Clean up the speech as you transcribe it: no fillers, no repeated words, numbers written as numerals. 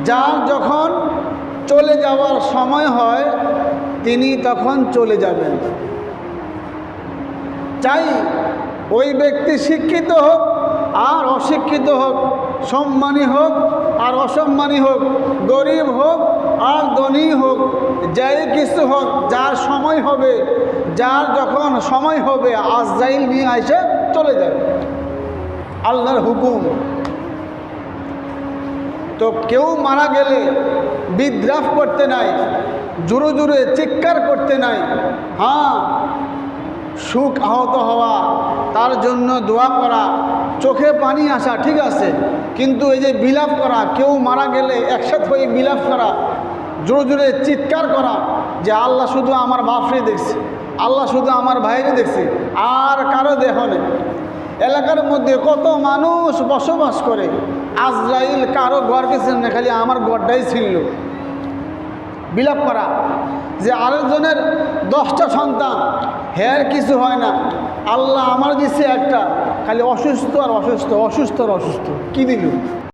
যার যখন চলে যাওয়ার সময় হয় তিনি তখন চলে যাবেন। চাই ওই ব্যক্তি শিক্ষিত হোক আর অশিক্ষিত হোক, সম্মানী হোক আর অসম্মানী হোক, গরিব হোক আর ধনী হোক, যাই কিছু হোক, যার সময় হবে, যার যখন সময় হবে আজরাইল নিয়ে এসে চলে যাবে, আল্লাহর হুকুম। তো কেউ মারা গেলে বিদ্রাপ করতে নাই, জোরে জোরে চিৎকার করতে নাই। হ্যাঁ, সুখ আহত হওয়া, তার জন্য দোয়া করা, চোখে পানি আসা ঠিক আছে, কিন্তু এই যে বিলাপ করা, কেউ মারা গেলে একসাথে হয়ে বিলাপ করা, জোরে জোরে চিৎকার করা যে আল্লাহ শুধু আমার বাপরে দেখছে, আল্লাহ শুধু আমার ভাইরে দেখছে, আর কারো দেহ নেই। এলাকার মধ্যে কত মানুষ বসবাস করে, আজরাইল কারো ঘর গেছেন না, খালি আমার ঘরটাই ছিল। বিলাপ করা যে আরেকজনের 10টা সন্তান, হের কিছু হয় না, আল্লাহ আমার দিচ্ছে একটা, খালি অসুস্থ আর অসুস্থ, অসুস্থ আর অসুস্থ, কি দিল?